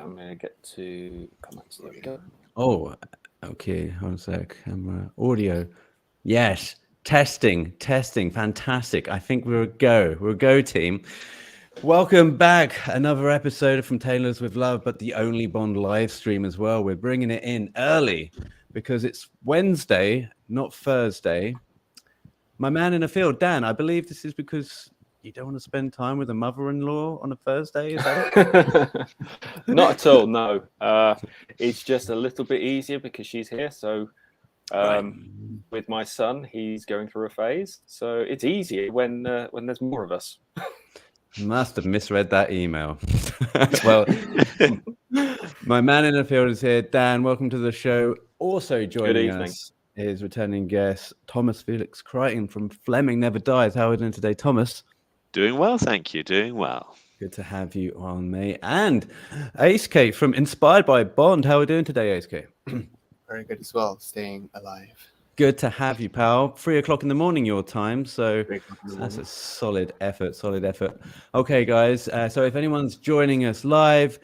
I'm going to get to comments. There we go. Oh, okay. 1 sec. Camera, audio. Yes. Testing. Fantastic. I think we're a go. We're a go team. Welcome back. Another episode From Tailors With Love, but the only Bond live stream as well. We're bringing it in early because it's Wednesday, not Thursday. My man in the field, Dan, I believe this is because you don't want to spend time with a mother-in-law on a Thursday, is that it? Not at all, no. It's just a little bit easier because she's here. So with my son, he's going through a phase. So it's easier when there's more of us. Must have misread that email. Well, my man in the field is here. Dan, welcome to the show. Also joining us is returning guest Thomas Felix Crichton from Fleming Never Dies. How are you doing today, Thomas? Doing well, thank you. Doing well. Good to have you on, mate. And Ace K from Inspired by Bond. How are we doing today, Ace K? Very good as well. Staying alive. Good to have you, pal. 3 o'clock in the morning your time, so that's a solid effort. Okay, guys. So if anyone's joining us live,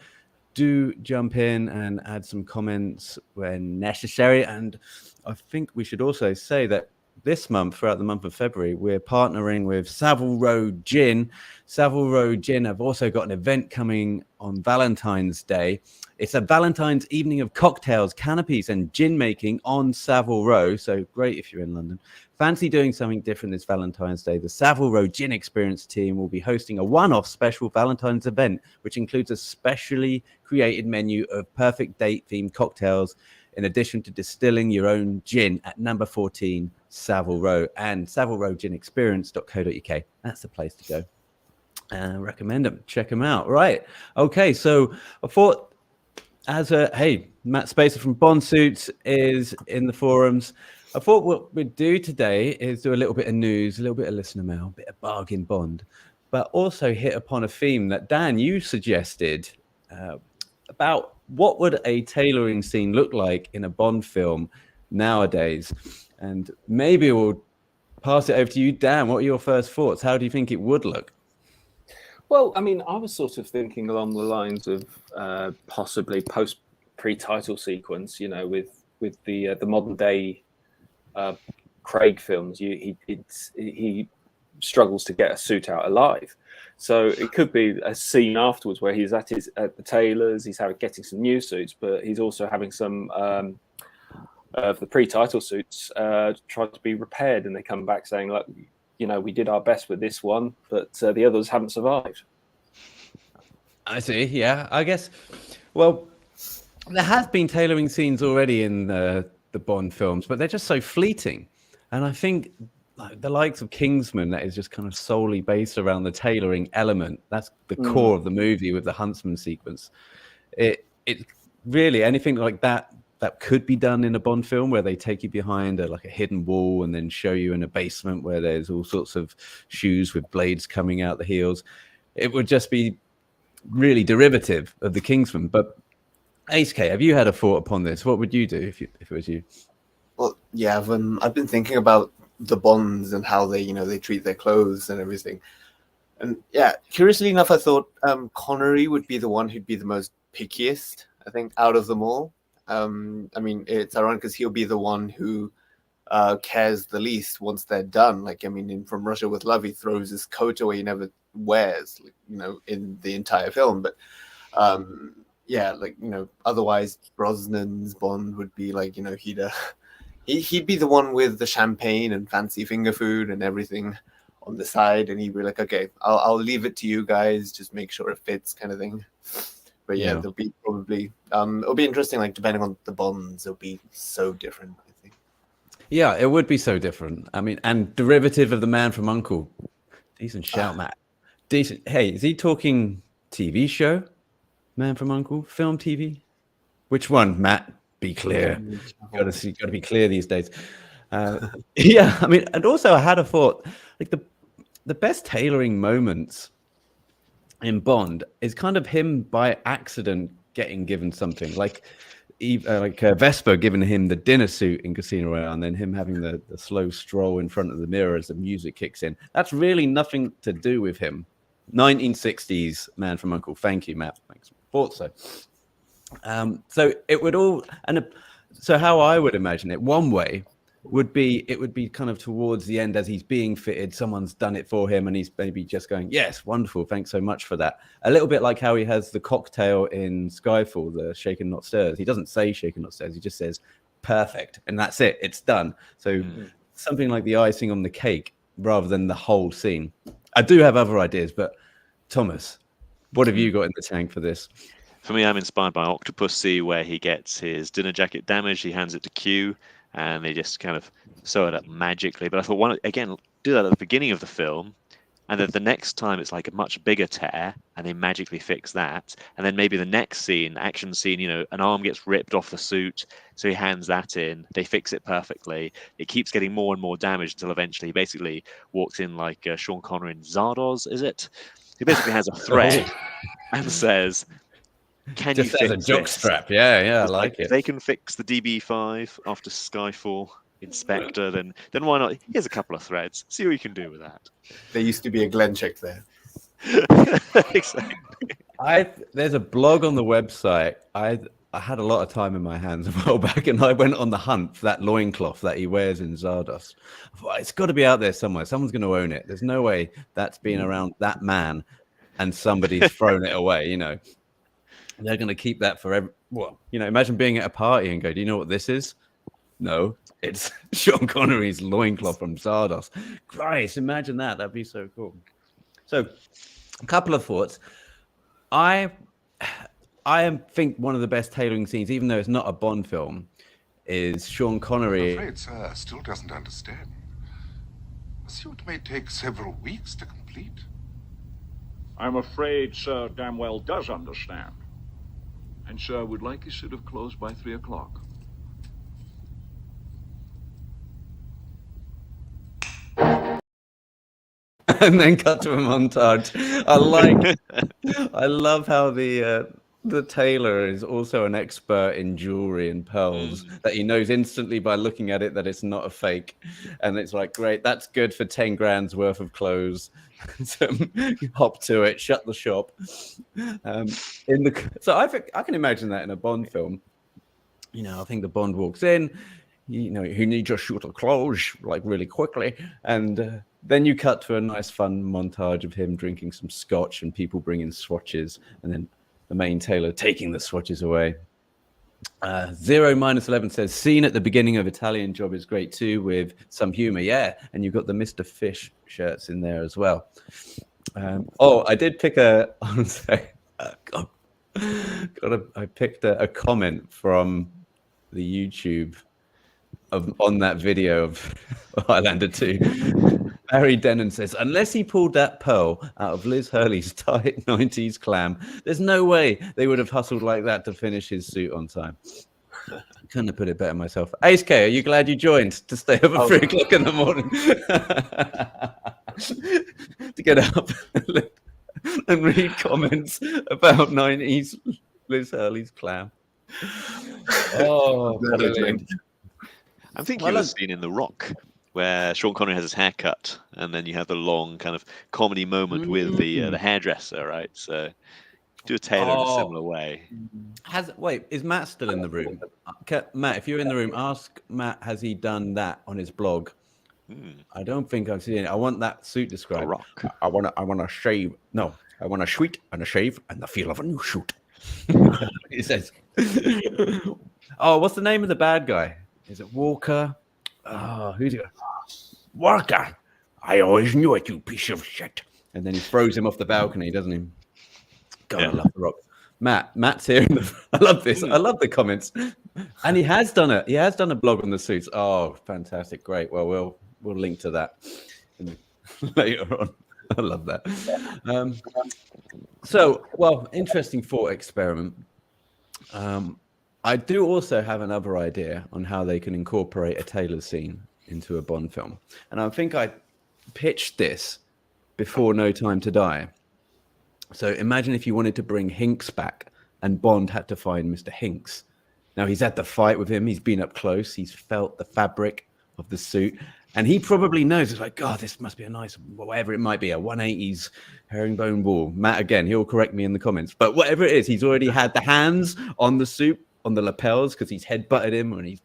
do jump in and add some comments when necessary. And I think we should also say that this month, throughout the month of February, we're partnering with Savile Row Gin. Savile Row Gin have also got an event coming on Valentine's Day. It's a Valentine's evening of cocktails, canopies, and gin making on Savile Row. So great if you're in London. Fancy doing something different this Valentine's Day? The Savile Row Gin Experience team will be hosting a one-off special Valentine's event, which includes a specially created menu of perfect date-themed cocktails, in addition to distilling your own gin at number 14 Savile Row and savilerowginexperience.co.uk. That's the place to go. Recommend them. Check them out. Right. Okay. So I thought, Matt Spacer from Bond Suits is in the forums. I thought what we'd do today is do a little bit of news, a little bit of listener mail, a bit of bargain Bond, but also hit upon a theme that Dan, you suggested about what would a tailoring scene look like in a Bond film nowadays. And maybe we'll pass it over to you, Dan. What are your first thoughts? How do you think it would look? Well, I mean, I was sort of thinking along the lines of possibly pre-title sequence, with the modern day Craig films. He struggles to get a suit out alive. So it could be a scene afterwards where he's at the tailor's, he's getting some new suits, but he's also having some of the pre-title suits try to be repaired, and they come back saying, "Look, we did our best with this one, but the others haven't survived." I see. Yeah, I guess. Well, there has been tailoring scenes already in the Bond films, but they're just so fleeting, and I think the likes of Kingsman, that is just kind of solely based around the tailoring element. That's the core of the movie with the huntsman sequence. It really, anything like that could be done in a Bond film where they take you behind a hidden wall and then show you in a basement where there's all sorts of shoes with blades coming out the heels. It would just be really derivative of the Kingsman. But Ace K, have you had a thought upon this? What would you do if it was you? Well, yeah, I've been thinking about the Bonds and how they treat their clothes and everything. And yeah, curiously enough, I thought Connery would be the one who'd be the most pickiest, I think, out of them all. I mean, it's ironic because he'll be the one who cares the least once they're done. In From Russia with Love, he throws his coat away, he never wears, in the entire film. But otherwise Brosnan's Bond would be he'd be the one with the champagne and fancy finger food and everything on the side, and he'd be like, "Okay, I'll leave it to you guys, just make sure it fits," kind of thing. But yeah, there'll be probably it'll be interesting. Depending on the Bonds, it'll be so different, I think. Yeah, it would be so different. I mean, and derivative of The Man from U.N.C.L.E. Decent shout, Matt. Decent. Hey, is he talking TV show? Man from U.N.C.L.E. Film, TV? Which one, Matt? Be clear. Got to be clear these days. Yeah, I mean, and also I had a thought. The best tailoring moments in Bond is kind of him by accident getting given something, like Vesper giving him the dinner suit in Casino Royale, and then him having the slow stroll in front of the mirror as the music kicks in. That's really nothing to do with him. 1960s Man from U.N.C.L.E. Thank you, Matt. Thanks. Thought so. So it would all, so how I would imagine it, one way would be, it would be kind of towards the end as he's being fitted, someone's done it for him and he's maybe just going, yes, wonderful, thanks so much for that. A little bit like how he has the cocktail in Skyfall, the Shaken Not Stirs. He doesn't say Shaken Not Stirs, he just says perfect, and that's it, it's done. So something like the icing on the cake rather than the whole scene. I do have other ideas, but Thomas, what have you got in the tank for this? For me, I'm inspired by Octopussy, where he gets his dinner jacket damaged, he hands it to Q, and they just kind of sew it up magically. But I thought, again, do that at the beginning of the film, and then the next time it's like a much bigger tear, and they magically fix that. And then maybe the next scene, action scene, an arm gets ripped off the suit, so he hands that in, they fix it perfectly. It keeps getting more and more damaged until eventually he basically walks in like Sean Connery in Zardoz, is it? He basically has a thread and says, can just you as fix a jock this? strap? Yeah, I It's like it. If they can fix the DB5 after Skyfall Inspector, then why not? Here's a couple of threads. See what you can do with that. There used to be a Glen check there. Exactly. There's a blog on the website. I had a lot of time in my hands a while back, and I went on the hunt for that loincloth that he wears in Zardoz. I thought, it's got to be out there somewhere. Someone's going to own it. There's no way that's been around that man and somebody's thrown it away. They're going to keep that forever. Well, imagine being at a party and go, do you know what this is? No, it's Sean Connery's loincloth from Zardoz. Christ, imagine that. That'd be so cool. So, a couple of thoughts. I think one of the best tailoring scenes, even though it's not a Bond film, is Sean Connery. I'm afraid sir still doesn't understand. A suit may take several weeks to complete. I'm afraid Sir damn well does understand. And Sir would like his suit of clothes by 3 o'clock. And then cut to a montage. I love how the tailor is also an expert in jewelry and pearls, that he knows instantly by looking at it that it's not a fake. And it's like, great, that's good for 10 grand's worth of clothes. So hop to it, shut the shop. So I think I can imagine that in a Bond film. I think the Bond walks in, he needs your suit of clothes like really quickly, and then you cut to a nice fun montage of him drinking some scotch and people bringing swatches, and then the main tailor taking the swatches away. 0-11 says, scene at the beginning of Italian Job is great too, with some humor. Yeah, and you've got the Mr. Fish shirts in there as well. I did pick I picked a comment from the YouTube on that video of Highlander 2. Barry Denon says, unless he pulled that pearl out of Liz Hurley's tight 90s clam, there's no way they would have hustled like that to finish his suit on time. Couldn't have put it better myself. Ace K, are you glad you joined to stay up at 3 o'clock in the morning? To get up and read comments about 90s Liz Hurley's clam. Brilliant. I'm thinking of the scene in The Rock where Sean Connery has his hair cut, and then you have the long kind of comedy moment with the hairdresser, right? So do a tailor in a similar way. Wait, is Matt still in the room? Matt, if you're in the room, ask Matt, has he done that on his blog? I don't think I've seen it. I want that suit described. Rock. I want to shave. No, I want a sweet and a shave and the feel of a new suit. He says, what's the name of the bad guy? Is it Walker? Who's it? Walker! I always knew it, you piece of shit. And then he throws him off the balcony, doesn't he? God, I love The Rock. Matt's here. I love this. I love the comments. And he has done it. He has done a blog on the suits. Oh, fantastic. Great. Well, we'll link to that later on. I love that. Interesting thought experiment. I do also have another idea on how they can incorporate a tailor scene into a Bond film. And I think I pitched this before No Time to Die. So imagine if you wanted to bring Hinks back and Bond had to find Mr. Hinks. Now he's had the fight with him. He's been up close. He's felt the fabric of the suit. And he probably knows, it's like, God, this must be a nice, whatever it might be, a 180s herringbone ball. Matt, again, he'll correct me in the comments. But whatever it is, he's already had the hands on the suit, on the lapels, because he's headbutted him and he's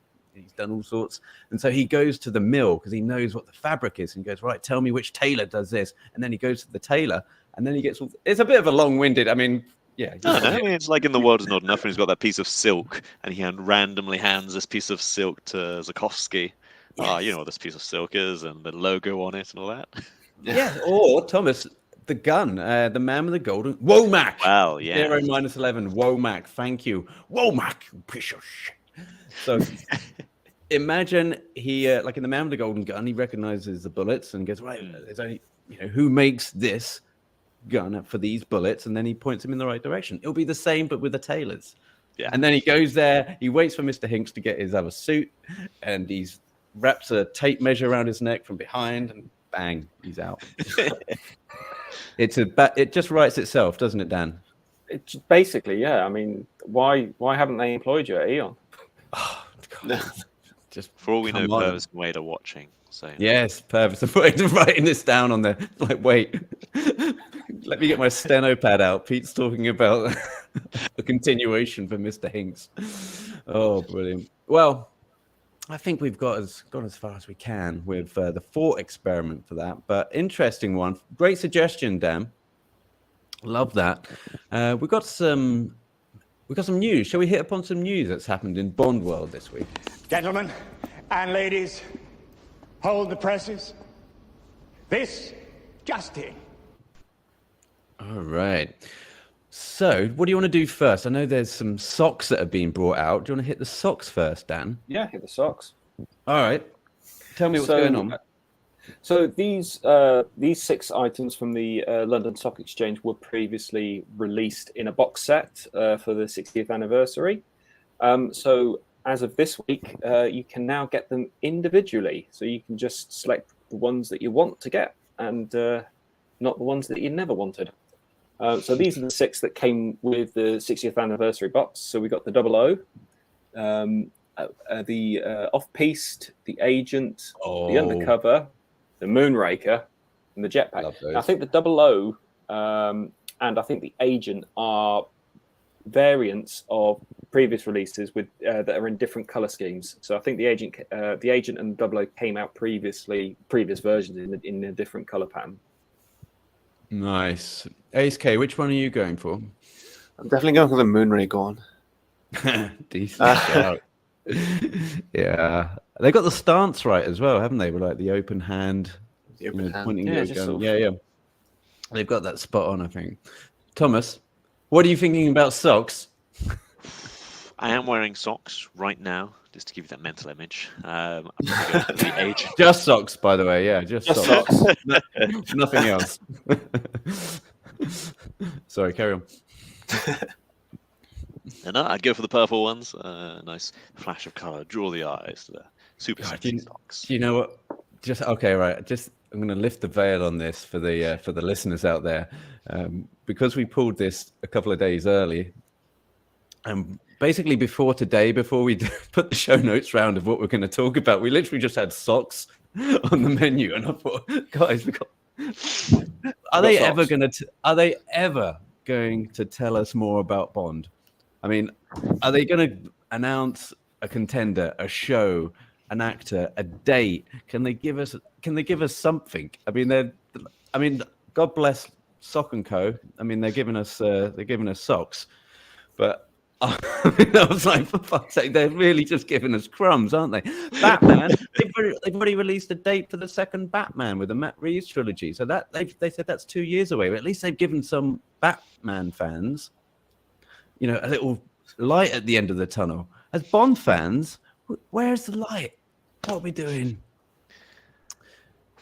done all sorts. And so he goes to the mill because he knows what the fabric is. And he goes, right, tell me which tailor does this. And then he goes to the tailor and then he gets all... It's a bit of a long-winded, I mean... Yeah, no, I mean, it's like in The World Is Not Enough, and he's got that piece of silk, and he randomly hands this piece of silk to Zakowski. Yes. You know what this piece of silk is, and the logo on it, and all that. Yeah, or Thomas, the gun, the man with the golden Womack. Wow, yeah. 0-11, Womack. Thank you, Womack. Piece of shit. So imagine he, like in the man with the golden gun, he recognizes the bullets and goes, right, there's only, who makes this gun for these bullets, and then he points him in the right direction. It'll be the same but with the tailors. Yeah. And then he goes there, he waits for Mr. Hinks to get his other suit, and he's wraps a tape measure around his neck from behind, and bang, he's out. It just writes itself, doesn't it, Dan? It's basically, yeah. I mean, why haven't they employed you at Eon? Oh, God. Just for all we know, Purvis and Wade are watching. So yes, Purvis and Wade are writing this down on there. Like, wait, let me get my steno pad out. Pete's talking about a continuation for Mr. Hinks. Oh, brilliant. Well, I think we've gone as far as we can with the thought experiment for that. But interesting one. Great suggestion, Dan. Love that. We've got some news. Shall we hit upon some news that's happened in Bond world this week? Gentlemen and ladies, hold the presses. This just in. All right. So, what do you want to do first? I know there's some socks that have been brought out. Do you want to hit the socks first, Dan? Yeah, hit the socks. All right. Tell me what's going on. So these 6 items from the London Stock Exchange were previously released in a box set for the 60th anniversary. So as of this week, you can now get them individually. So you can just select the ones that you want to get and not the ones that you never wanted. So these are the 6 that came with the 60th anniversary box. So we got the 00, the off-piste, the agent, the undercover, the Moonraker, and the jetpack. I think the 00 and I think the agent are variants of previous releases with that are in different color schemes. So I think the agent and the 00 came out previous versions in a different color pattern. Nice. Ace K, which one are you going for? I'm definitely going for the Moonraker one. Decent shout. Yeah, they got the stance right as well, haven't they? With like the open hand, pointing the gun. Yeah. They've got that spot on, I think. Thomas, what are you thinking about socks? I am wearing socks right now, just to give you that mental image. I'm gonna go for the agent. Just socks, by the way. Yeah, just socks. Nothing else. Sorry, carry on. And I'd go for the purple ones. Nice flash of color, draw the eyes. The super sexy socks. You know what? Just okay, right. I'm going to lift the veil on this for the listeners out there, because we pulled this a couple of days early, and basically before we put the show notes round of what we're going to talk about, we literally just had socks on the menu, and I thought, guys, are they ever going to tell us more about Bond? I mean, are they going to announce a contender, a show, an actor, a date? Can they give us something? I mean, God bless Sock and Co. I mean, they're giving us socks, but I was like, for fuck's sake, they're really just giving us crumbs, aren't they? Batman, they've already released a date for the second Batman with the Matt Reeves trilogy, so that they said that's 2 years away. But at least they've given some Batman fans, a little light at the end of the tunnel. As Bond fans, where's the light? What are we doing?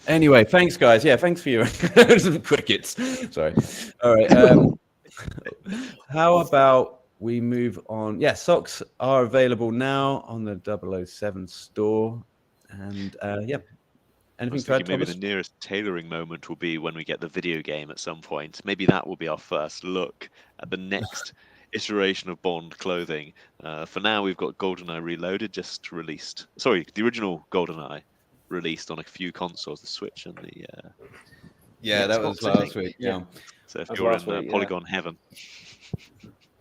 Anyway, thanks, guys. Yeah, thanks for your crickets. Sorry. All right. How about we move on? Yeah, socks are available now on the 007 store. And anything to add, maybe the nearest tailoring moment will be when we get the video game at some point. Maybe that will be our first look at the next iteration of Bond clothing. For now, we've got GoldenEye Reloaded just released. Sorry, the original GoldenEye released on a few consoles, the Switch and the Yeah, that was Xbox, I last think. week. Yeah. So if That was you're last in week, yeah. Polygon heaven,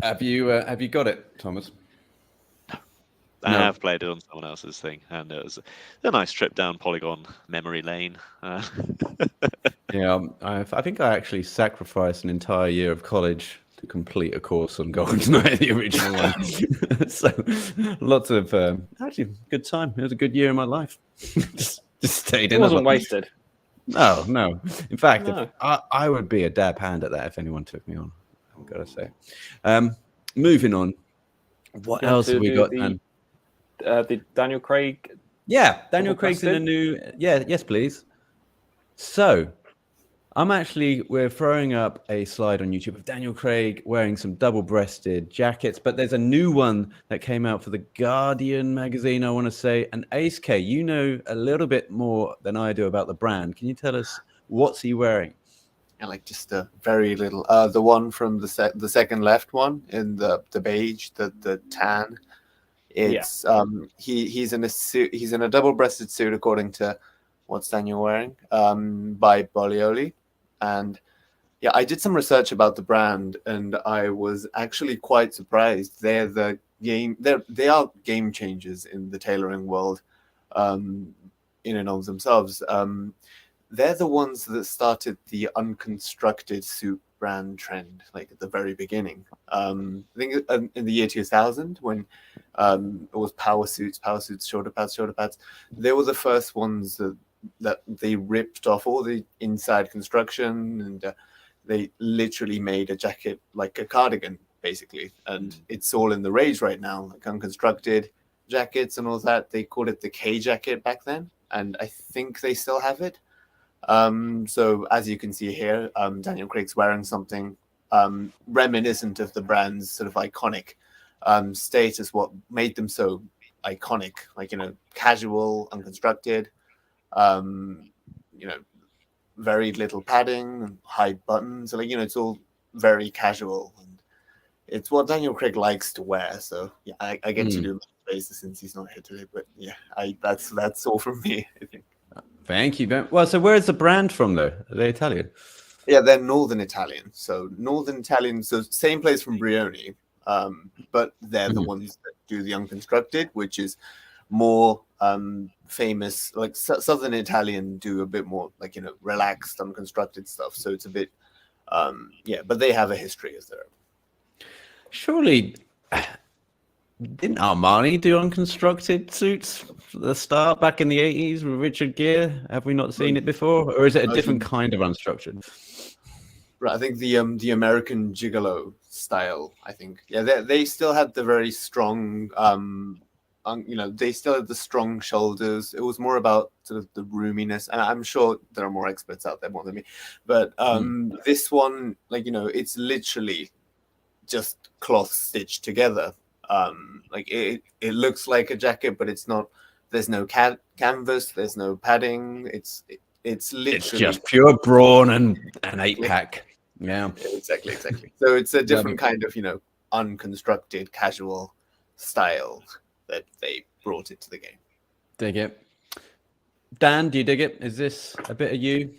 Have you got it, Thomas? I No. have played it on someone else's thing, and it was a nice trip down Polygon memory lane. Yeah, I think I actually sacrificed an entire year of college to complete a course on GoldenEye, the original one. So lots of actually good time. It was a good year in my life. just stayed It in. wasn't wasted. No, no. In fact, No. I would be a dab hand at that if anyone took me on. I've got to say. Moving on. What You want else to have we do got? the Daniel Craig. Yeah, Daniel Double Craig's in a breasted? new. Yeah, yes, please. So, we're throwing up a slide on YouTube of Daniel Craig wearing some double-breasted jackets, but there's a new one that came out for the Guardian magazine, I want to say. And Ace K, you know a little bit more than I do about the brand. Can you tell us what's he wearing? Yeah, like just a very little. The one from the second left one in the beige, the tan. It's he's in a suit. He's in a double-breasted suit, according to what's Daniel wearing, by Bolioli. And yeah, I did some research about the brand, and I was actually quite surprised. They are game changers in the tailoring world, in and of themselves. They're the ones that started the unconstructed suit brand trend, like at the very beginning. I think in the year 2000, when it was power suits, shoulder pads. They were the first ones that they ripped off all the inside construction, and they literally made a jacket like a cardigan, basically. And it's all in the rage right now, like unconstructed jackets and all that. They called it the K jacket back then, and I think they still have it. So as you can see here, Daniel Craig's wearing something reminiscent of the brand's sort of iconic status, what made them so iconic, like, casual, unconstructed, very little padding, high buttons. So, like, it's all very casual, and it's what Daniel Craig likes to wear. So yeah, I get to do my faces since he's not here today, but yeah, that's all from me, I think. Thank you. Well, so where is the brand from, though? Are they Italian? Yeah, they're Northern Italian. So same place from Brioni, but they're the ones that do the unconstructed, which is more famous. Like Southern Italian do a bit more like, relaxed, unconstructed stuff. So it's a bit, but they have a history as their own. Surely, didn't Armani do unconstructed suits at the start back in the 80s with Richard Gere? Have we not seen it before? Or is it a different kind of unstructured? Right, I think the American Gigolo style, I think. Yeah, they still had the very strong, they still had the strong shoulders. It was more about sort of the roominess. And I'm sure there are more experts out there more than me. But this one, like, it's literally just cloth stitched together. Like it looks like a jacket, but it's not. There's no canvas. There's no padding. It's literally. It's just pure brawn and an 8-pack. Yeah, exactly. So it's a different kind of, unconstructed, casual style that they brought into the game. Dig it. Dan, do you dig it? Is this a bit of you?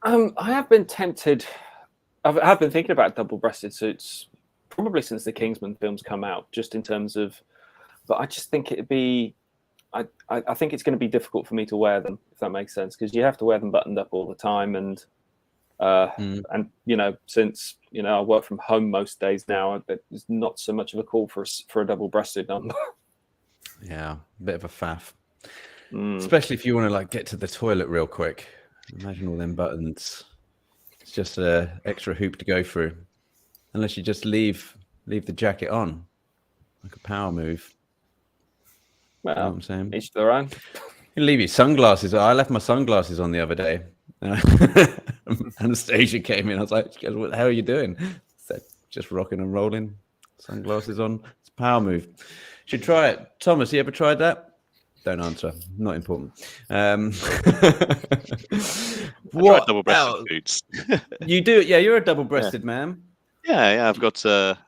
I have been tempted. I have been thinking about double-breasted suits probably since the Kingsman films come out, just in terms of, but I just think it'd be, I think it's going to be difficult for me to wear them, if that makes sense, because you have to wear them buttoned up all the time, and since I work from home most days now, there's not so much of a call for a double-breasted number. Yeah, a bit of a faff, especially if you want to like get to the toilet real quick. Imagine all them buttons. It's just an extra hoop to go through. Unless you just leave the jacket on, like a power move. Well, you know what I'm saying? Each their own. You leave your sunglasses. I left my sunglasses on the other day. Anastasia came in. I was like, she goes, "What the hell are you doing?" I said, "Just rocking and rolling. Sunglasses on. It's a power move. Should try it." Thomas, you ever tried that? Don't answer. Not important. What double-breasted boots? You do? Yeah, you're a double-breasted man. Yeah. I've got a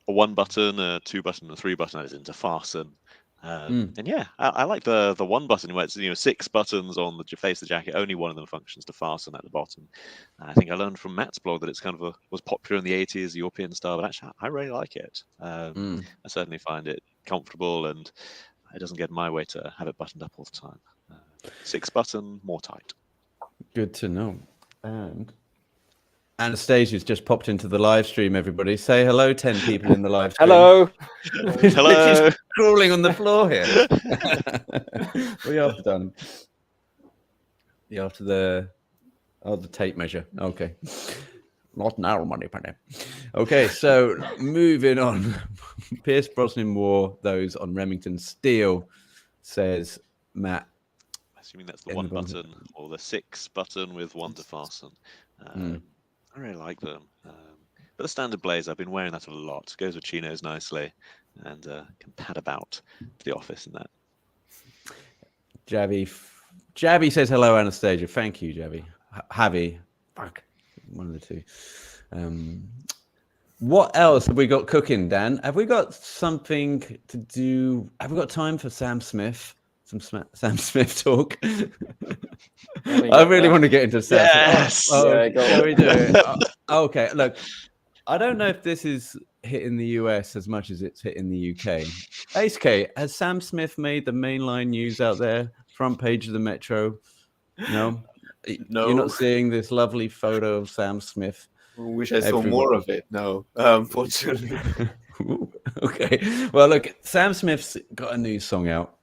1-button, a 2-button, a 3-button. As into fasten And yeah, I like the one button where it's 6 buttons on the face of the jacket. Only one of them functions to fasten at the bottom. I think I learned from Matt's blog that it's kind of was popular in the 80s, European style, but actually I really like it. I certainly find it comfortable, and it doesn't get in my way to have it buttoned up all the time. 6 button, more tight. Good to know. And Anastasia's just popped into the live stream, everybody. Say hello, 10 people in the live stream. Hello. Hello. She's crawling on the floor here. What are you after, darling? You after the tape measure. Okay. Not now, money penny. Okay, so moving on. Pierce Brosnan wore those on Remington Steel, says Matt. Assuming that's the one button or the 6 button with one to fasten. I really like them. But the standard blazer, I've been wearing that a lot. Goes with chinos nicely and can pad about to the office in that. Javi says hello, Anastasia. Thank you, Javi. Javi. Fuck. One of the two. What else have we got cooking, Dan? Have we got something to do? Have we got time for Sam Smith? Some Sam Smith talk. I really want to get into Sam. Yes. Can we do it? Okay. Look, I don't know if this is hitting the US as much as it's hitting the UK. Ace K, has Sam Smith made the mainline news out there? Front page of the Metro? No. No. You're not seeing this lovely photo of Sam Smith. I wish I saw more of it. No, unfortunately. Okay. Well, look, Sam Smith's got a new song out.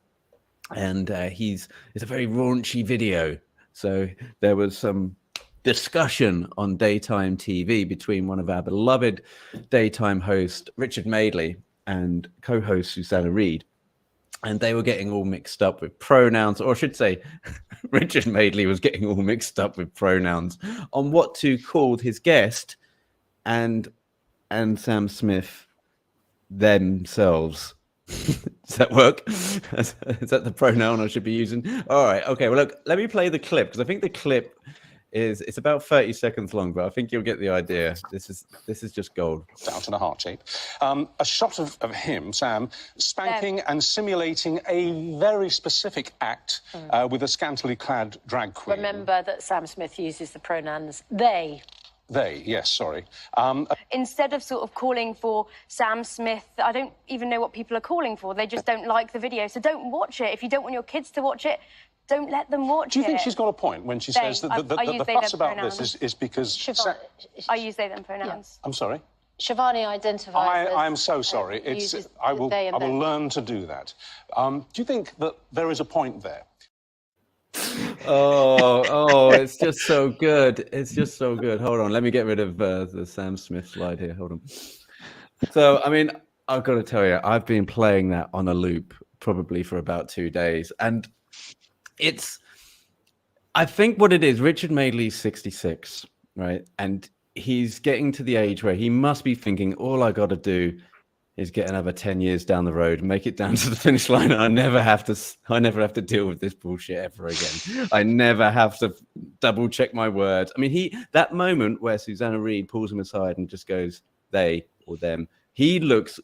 And it's a very raunchy video. So there was some discussion on daytime TV between one of our beloved daytime hosts, Richard Madeley, and co-host Susanna Reid. And they were getting all mixed up with pronouns, or I should say, Richard Madeley was getting all mixed up with pronouns on what to call his guest and Sam Smith themselves. Does that work? Is that the pronoun I should be using? All right. Okay. Well, look, let me play the clip because I think the clip it's about 30 seconds long, but I think you'll get the idea. This is just gold. Down to the heart shape. A shot of him, Sam, spanking and simulating a very specific act with a scantily clad drag queen. Remember that Sam Smith uses the pronouns they. They, yes, sorry. Instead of sort of calling for Sam Smith, I don't even know what people are calling for. They just don't like the video. So don't watch it. If you don't want your kids to watch it, don't let them watch it. Do you think she's got a point when she says that the fuss about this is because... I use they, them pronouns. Yeah. I'm sorry? Shivani identifies I am so sorry. I will learn to do that. Do you think that there is a point there? It's just so good. It's just so good. Hold on, let me get rid of the Sam Smith slide here. Hold on. So, I mean, I've got to tell you, I've been playing that on a loop probably for about 2 days, and I think what it is, Richard Madeley's 66, right? And he's getting to the age where he must be thinking, all I got to do is get another 10 years down the road, make it down to the finish line. I never have to deal with this bullshit ever again. I never have to double check my words. I mean, that moment where Susanna Reid pulls him aside and just goes, they or them, he looks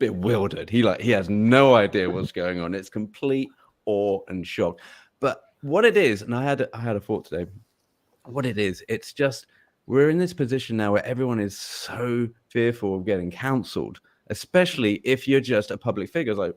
bewildered. He has no idea what's going on. It's complete awe and shock. But what it is, and I had a thought today, what it is, it's just, we're in this position now where everyone is so fearful of getting cancelled, especially if you're just a public figure. Like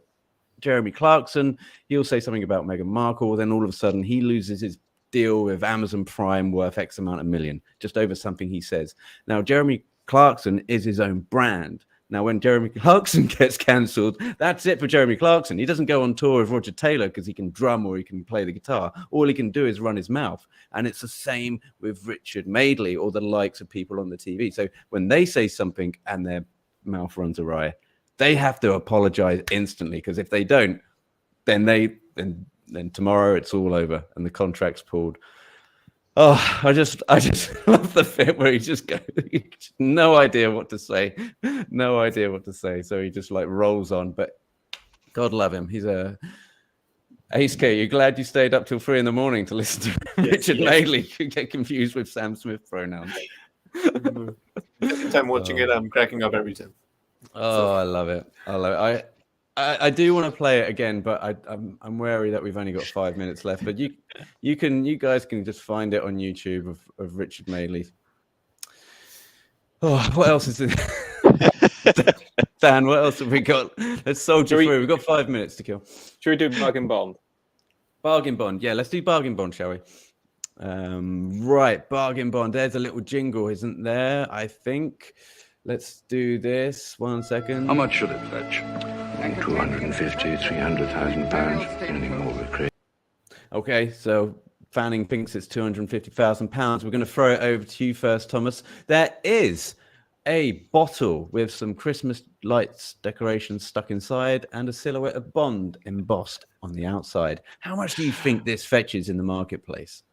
Jeremy Clarkson, he'll say something about Meghan Markle, then all of a sudden he loses his deal with Amazon Prime worth X amount of million, just over something he says. Now, Jeremy Clarkson is his own brand. Now, when Jeremy Clarkson gets cancelled, that's it for Jeremy Clarkson. He doesn't go on tour with Roger Taylor because he can drum or he can play the guitar. All he can do is run his mouth. And it's the same with Richard Madeley or the likes of people on the TV. So when they say something and their mouth runs awry, they have to apologize instantly, because if they don't, then tomorrow it's all over and the contract's pulled. Oh, I just love the bit where he just goes, no idea what to say. So he just like rolls on, but God love him. He's Ace K, you glad you stayed up till 3 a.m. to listen to Richard Madeley? You get confused with Sam Smith pronouns. Every time watching it, I'm cracking up every time. Oh, I love it. I do want to play it again, but I'm wary that we've only got 5 minutes left. But you guys can just find it on YouTube of Richard Madeley. Oh, what else is it? Dan, what else have we got? Let's soldier through. We've got 5 minutes to kill. Should we do Bargain Bond? Bargain Bond. Yeah, let's do Bargain Bond, shall we? Right, Bargain Bond. There's a little jingle, isn't there? I think. Let's do this. 1 second. How much should it fetch? 250, 300,000 pounds. Anything more would create. Okay, so Fanning thinks it's 250,000 pounds. We're going to throw it over to you first, Thomas. There is a bottle with some Christmas lights decorations stuck inside and a silhouette of Bond embossed on the outside. How much do you think this fetches in the marketplace?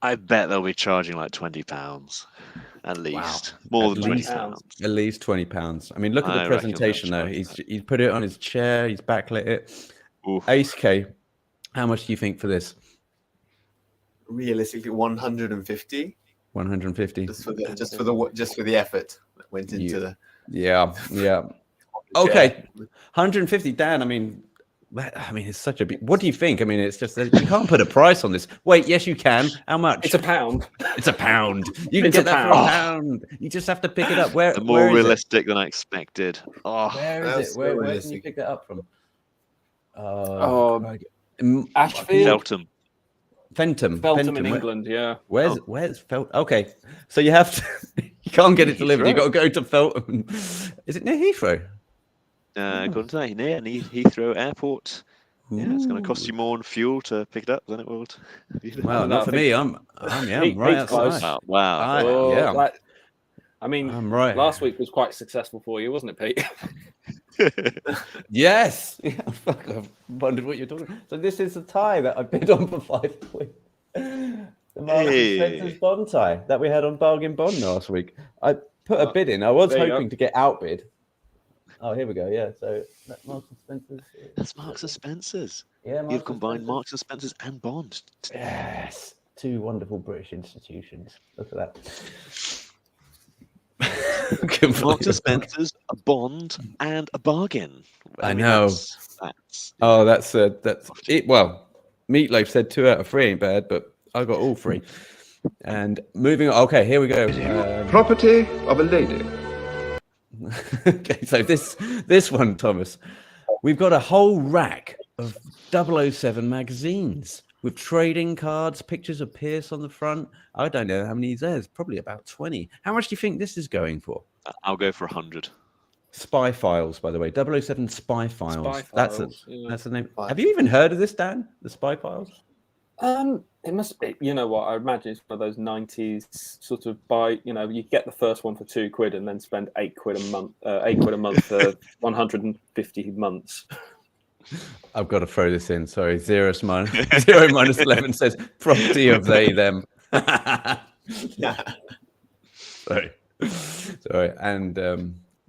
I bet they'll be charging like £20 at least. Wow. More than £20. At least £20. I mean, look at the presentation though. He's put it on his chair. He's backlit it. Oof. Ace K, how much do you think for this? Realistically, 150. 150. Just for the effort that went into the. Yeah. Okay, 150. Dan, I mean, it's such a big. What do you think? I mean, it's just you can't put a price on this. Wait, yes, you can. How much? It's £1. It's £1. You can get that for £1. You just have to pick it up. Where? More realistic than I expected. Oh, where is it? Where can you pick that up from? Ashfield. Feltham in England, yeah. Where's Feltham? Okay, so you have to. You can't get it delivered. You got to go to Feltham. Is it near Heathrow? According to that, near Heathrow Airport. Ooh. Yeah, it's going to cost you more in fuel to pick it up than it will. Well, not for me. I'm right outside. Wow. I mean, I'm right. Last week was quite successful for you, wasn't it, Pete? Yes. Yeah, fuck, I wondered what you're talking about. So this is the tie that I bid on for £5. The Marks and Spencer's Bond tie that we had on Bargain Bond last week. I put a bid in. I was hoping to get outbid. Oh, here we go. Yeah, so that's Marks and Spencer's. That's Marks and Spencer's. Yeah, you've combined Marks and Spencer's and Bond. Yes, two wonderful British institutions. Look at that. Marks and Spencer's, a Bond, and a bargain. I know. That's it. Well, Meatloaf said 2 out of 3 ain't bad, but I got all 3. And moving on. Okay, here we go. Property of a lady. Okay, so this one, Thomas, we've got a whole rack of 007 magazines with trading cards, pictures of Pierce on the front. I don't know how many there's. Probably about 20. How much do you think this is going for? I'll go for 100. Spy Files, by the way. 007 Spy Files. That's the name. Have you even heard of this, Dan? The Spy Files? It must be. You know what? I imagine it's one of those 90s sort of you get the first one for £2 and then spend £8 a month. £8 a month for 150 months. I've got to throw this in. Sorry, 0 minus 11 says property of they them. Sorry. And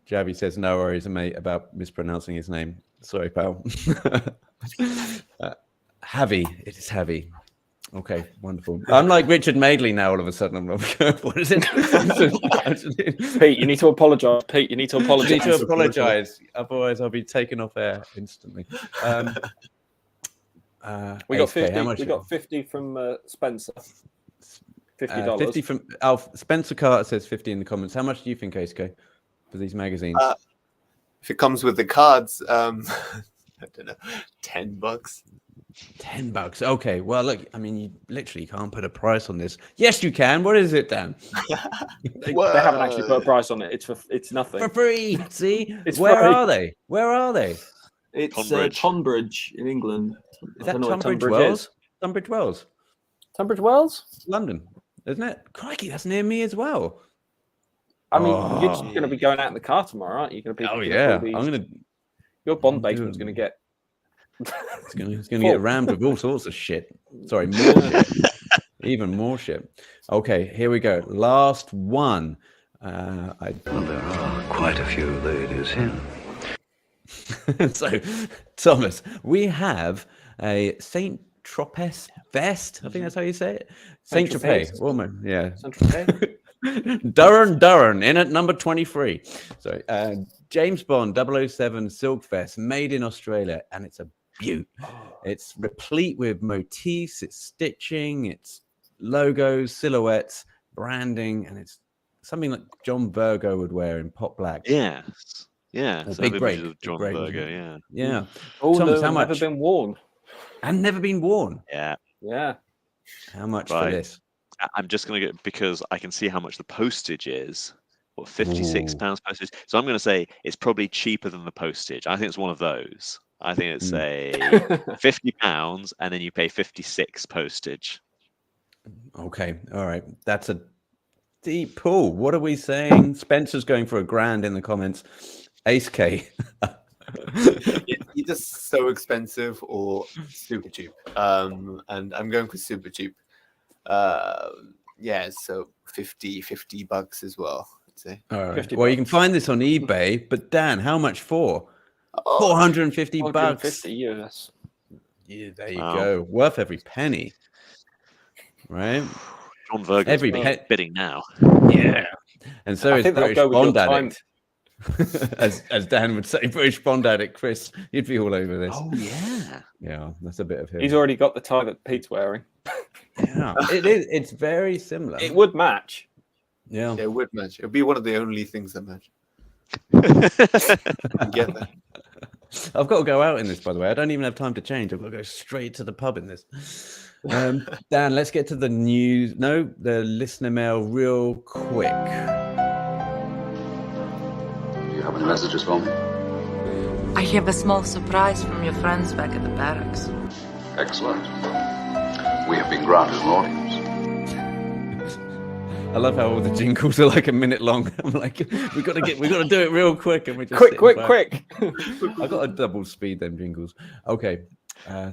Javi says no worries, mate, about mispronouncing his name. Sorry, pal. Javi, it is Javi. Okay, wonderful. I'm like Richard Madeley now. All of a sudden, what is it? Pete, you need to apologise. Pete, you need to apologise. You need to apologise. Otherwise, I'll be taken off air instantly. We got 50. We got 50 from Spencer. $50. 50 from Spencer Carter says 50 in the comments. How much do you think, ASK, for these magazines? If it comes with the cards, I don't know, $10. $10. Okay. Well, look, I mean, you literally can't put a price on this. Yes, you can. What is it, Dan? They haven't actually put a price on it. It's nothing. For free. See? Where are they? It's Tonbridge in England. Is that Tunbridge Wells? Tunbridge Wells. Tunbridge Wells? London, isn't it? Crikey, that's near me as well. I mean, you're just going to be going out in the car tomorrow, aren't you? Your Bond basement's going to get. It's going to get rammed with all sorts of shit. Sorry, more shit. Even more shit. Okay, here we go. Last one. Well, there are quite a few ladies here. So, Thomas, we have a Saint Tropez vest. I think that's how you say it. Saint Tropez. Woman, yeah. Saint Tropez. Durran in at number 23. Sorry. James Bond 007 Silk Vest, made in Australia, and it's a beaut. It's replete with motifs, it's stitching, it's logos, silhouettes, branding, and it's something like John Virgo would wear in Pot Black. Yeah. Or So Big Break. images of John Big Break, Virgo, yeah. Yeah. Oh, Thomas, no, how much? never been worn. And never been worn. Yeah. Yeah. How much Right. for this? I'm just going to get, because I can see how much the postage is. What, £56 postage? So I'm going to say it's probably cheaper than the postage. I think it's one of those. I think it's £50 and then you pay 56 postage. Okay. All right. That's a deep pull. What are we saying? Spencer's going for £1,000 in the comments. Ace K. It's either so expensive or super cheap. And I'm going for super cheap. Yeah, so $50 as well, I'd say. All right. Well, you can find this on eBay, but Dan, how much for? $450. $450 US. Yeah, there you go. Worth every penny. Right? John Virgo's every bidding now. Yeah. And so I is think that'll British go with Bond your time. addict. as Dan would say, British Bond addict Chris, you'd be all over this. Oh yeah. Yeah, that's a bit of him. He's already got the tie that Pete's wearing. Yeah, it is. It's very similar. It would match. Yeah, it would match. It would be one of the only things that match. Get that. I've got to go out in this, by the way. I don't even have time to change. I've got to go straight to the pub in this. Dan, let's get to the news. No, the listener mail real quick. Do you have any messages for me? I have a small surprise from your friends back at the barracks. Excellent. We have been granted an audience. I love how all the jingles are like a minute long. I'm like, we got to do it real quick, and we just quick. I got to double speed them jingles. Okay,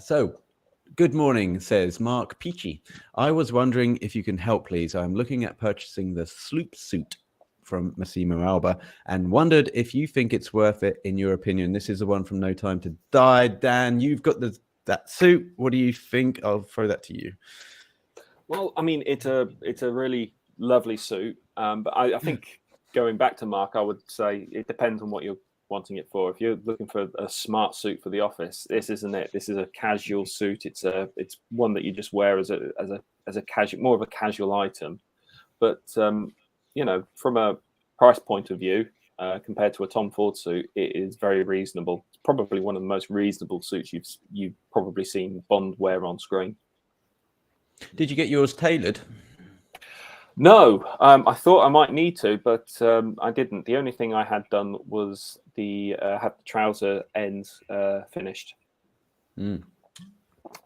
so good morning, says Mark Peachy. I was wondering if you can help, please. I'm looking at purchasing the sloop suit from Massimo Alba and wondered if you think it's worth it in your opinion. This is the one from No Time to Die. Dan, you've got that suit. What do you think? I'll throw that to you. Well, I mean, it's a really lovely suit, but I think going back to Mark, I would say it depends on what you're wanting it for. If you're looking for a smart suit for the office, this isn't it. This is a casual suit. It's one that you just wear as a casual, more of a casual item. But you know, from a price point of view, compared to a Tom Ford suit, it is very reasonable. It's probably one of the most reasonable suits you've probably seen Bond wear on screen. Did you get yours tailored? No, I thought I might need to, but I didn't. The only thing I had done was had the trouser ends finished, which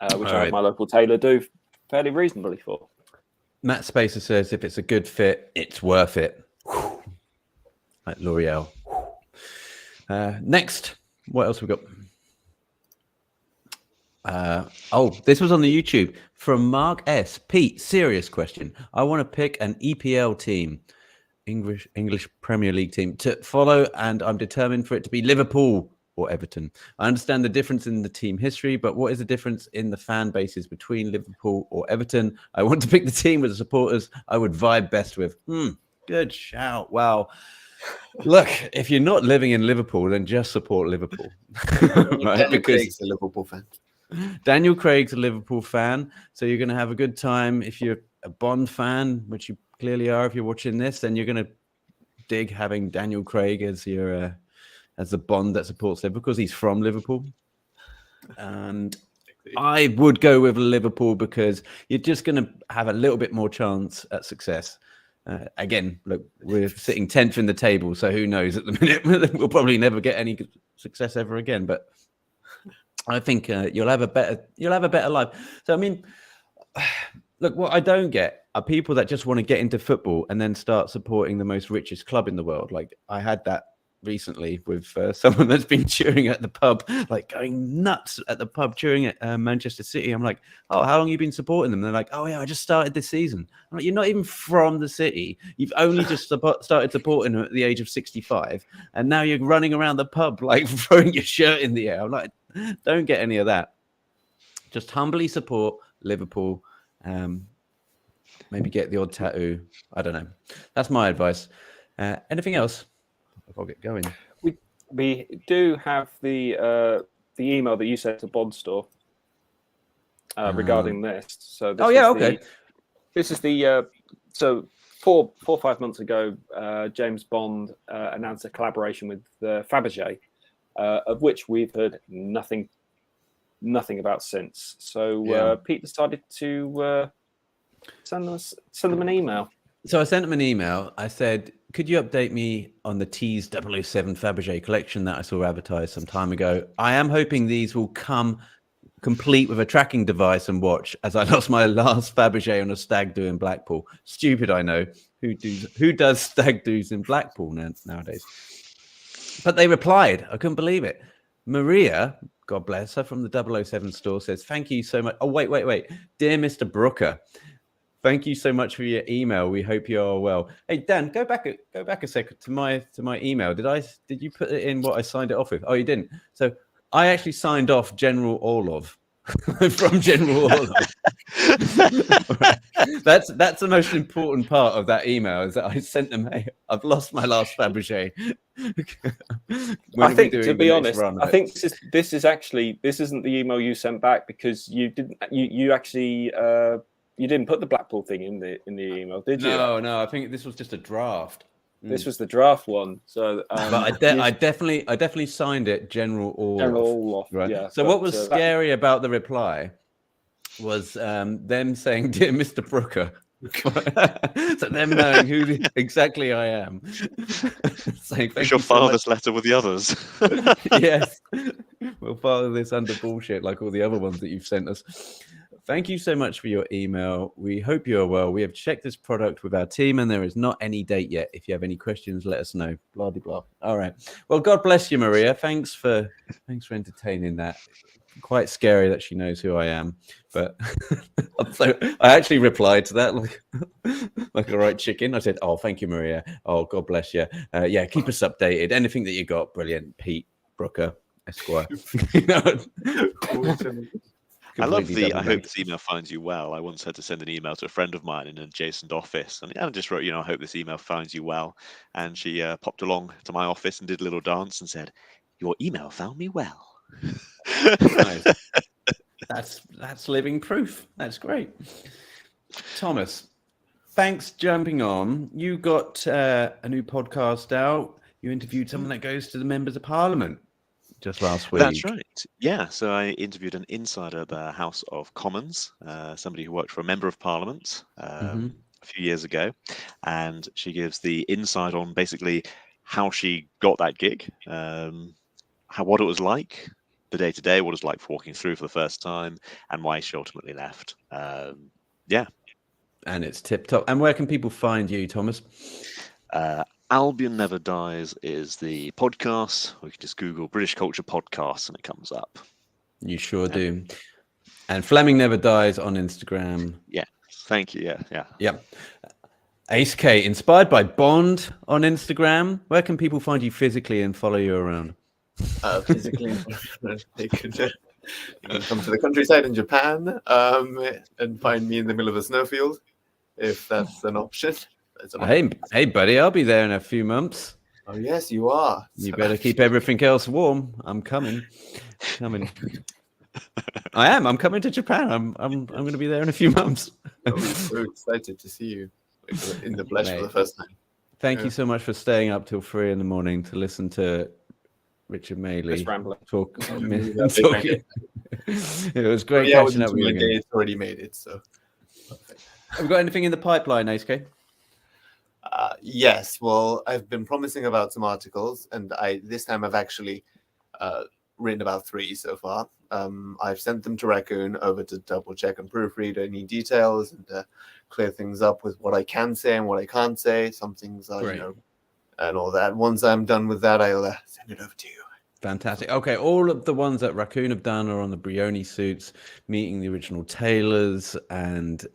I had my local tailor do fairly reasonably for. Matt Spacer says if it's a good fit, it's worth it. Like L'Oreal. Next, what else we got? This was on the YouTube from Mark S. Pete, serious question. I want to pick an EPL team, English Premier League team, to follow, and I'm determined for it to be Liverpool or Everton. I understand the difference in the team history, but what is the difference in the fan bases between Liverpool or Everton? I want to pick the team with the supporters I would vibe best with. Good shout. Wow. Look, if you're not living in Liverpool, then just support Liverpool. Right? Because he's a Liverpool fan. Daniel Craig's a Liverpool fan, so you're going to have a good time. If you're a Bond fan, which you clearly are if you're watching this, then you're going to dig having Daniel Craig as your as the Bond that supports Liverpool because he's from Liverpool. And I would go with Liverpool because you're just going to have a little bit more chance at success. Again, look, we're sitting 10th in the table, so who knows at the minute? We'll probably never get any success ever again, but I think you'll have a better life. So, I mean, look, what I don't get are people that just want to get into football and then start supporting the most richest club in the world. Like I had that recently with someone that's been cheering at the pub, like going nuts at the pub cheering at Manchester City. I'm like, oh, how long have you been supporting them? And they're like, oh yeah, I just started this season. I'm like, you're not even from the city. You've only just started supporting them at the age of 65, and now you're running around the pub like throwing your shirt in the air. I'm like, don't get any of that. Just humbly support Liverpool. Maybe get the odd tattoo. I don't know. That's my advice. Anything else? I'll get going. we do have the email that you sent to Bond Store regarding this. So this okay. This is the so 4 or 5 months ago, James Bond announced a collaboration with Faberge, of which we've heard nothing about since. So Pete decided to send them an email. So I sent them an email. I said, could you update me on the Tees 007 Faberge collection that I saw advertised some time ago? I am hoping these will come complete with a tracking device and watch, as I lost my last Faberge on a stag do in Blackpool. Stupid, I know. Who does stag do's in Blackpool nowadays? But they replied. I couldn't believe it. Maria, God bless her, from the 007 store says, thank you so much. Oh, wait. Dear Mr. Brooker, thank you so much for your email. We hope you are well. Hey, Dan, go back a second to my email. Did you put it in what I signed it off with? Oh, you didn't. So I actually signed off General Orlov from General Orlov. Right. That's the most important part of that email, is that I sent them, hey, I've lost my last Faberge. I think, to be honest, I think this isn't the email you sent back, because you didn't actually you didn't put the Blackpool thing in the email, did you? No, I think this was just a draft. This was the draft one. So but I definitely signed it General Orlov. General Orlov, right? Yeah. So what was scary about the reply was them saying, dear Mr. Brooker. So them knowing who exactly I am. Saying, we shall file this letter with the others. Yes. We'll file this under bullshit like all the other ones that you've sent us. Thank you so much for your email. We hope you are well. We have checked this product with our team and there is not any date yet. If you have any questions, let us know. Blah, blah, blah. All right. Well, God bless you, Maria. Thanks for entertaining that. Quite scary that she knows who I am. But so I actually replied to that like a right chicken. I said, oh, thank you, Maria. Oh, God bless you. Yeah, keep us updated. Anything that you got, brilliant. Pete Brooker, Esquire. I love I hope this email finds you well. I once had to send an email to a friend of mine in an adjacent office, and I just wrote, I hope this email finds you well. And she popped along to my office and did a little dance and said, your email found me well. Nice. That's living proof. That's great. Thomas, thanks jumping on. You got a new podcast out. You interviewed someone that goes to the members of Parliament just last week. That's right. Yeah. So I interviewed an insider at the House of Commons, somebody who worked for a member of Parliament a few years ago, and she gives the insight on basically how she got that gig, what it was like, the day-to-day, what it was like for walking through for the first time, and why she ultimately left. Yeah. And it's tip-top. And where can people find you, Thomas? Albion Never Dies is the podcast. We can just Google British Culture Podcasts and it comes up. You sure do. And Fleming Never Dies on Instagram. Yeah. Thank you. Yeah. Yep. Ace K, inspired by Bond on Instagram. Where can people find you physically and follow you around? Physically, they could come to the countryside in Japan and find me in the middle of a snowfield, if that's an option. Hey, buddy, I'll be there in a few months. Oh, yes, you are. You better keep everything else warm. I'm coming. I am. I'm coming to Japan. I'm going to be there in a few months. I'm so excited to see you in the flesh for the first time. Thank you so much for staying up till 3 a.m. to listen to Richard Maley talk. It was great catching up with you. It's already made it, so perfect. Have we got anything in the pipeline, ASK? Yes. Well, I've been promising about some articles, and this time I've actually written about 3 so far. I've sent them to Raccoon over to double check and proofread any details and clear things up with what I can say and what I can't say. Some things are, and all that. Once I'm done with that, I'll send it over to you. Fantastic. Okay, all of the ones that Raccoon have done are on the Brioni suits, meeting the original tailors, and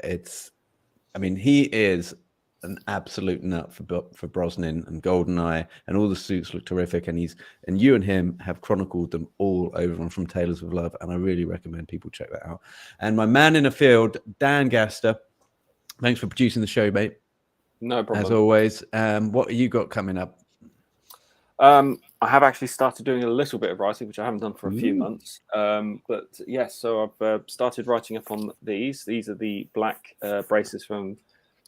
he is an absolute nut for Brosnan and Goldeneye, and all the suits look terrific, and you and him have chronicled them all over on From Tailors With Love, and I really recommend people check that out. And my man in the field, Dan Gaster, thanks for producing the show, mate. No problem. As always. What have you got coming up? I have actually started doing a little bit of writing, which I haven't done for a few months. But yes, so I've started writing up on these. These are the black braces from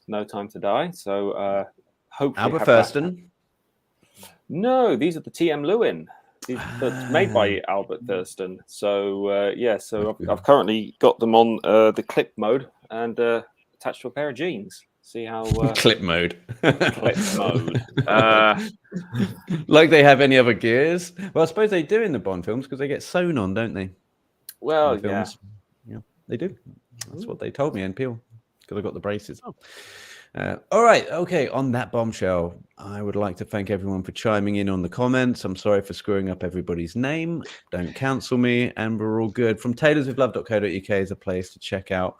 No Time to Die. So hopefully Albert Thurston. No, these are the TM Lewin. That's made by Albert Thurston. So so I've currently got them on the clip mode and attached to a pair of jeans. See how clip mode. Clip mode. Like they have any other gears? Well, I suppose they do in the Bond films because they get sewn on, don't they? Well, yeah, they do. That's what they told me in Peel because I got the braces. All right, okay. On that bombshell, I would like to thank everyone for chiming in on the comments. I'm sorry for screwing up everybody's name. Don't cancel me, and we're all good. From tailorswithlove.co.uk is a place to check out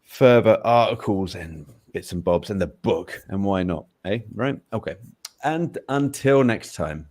further articles and bits and bobs and the book, and why not, eh? Right? Okay. And until next time.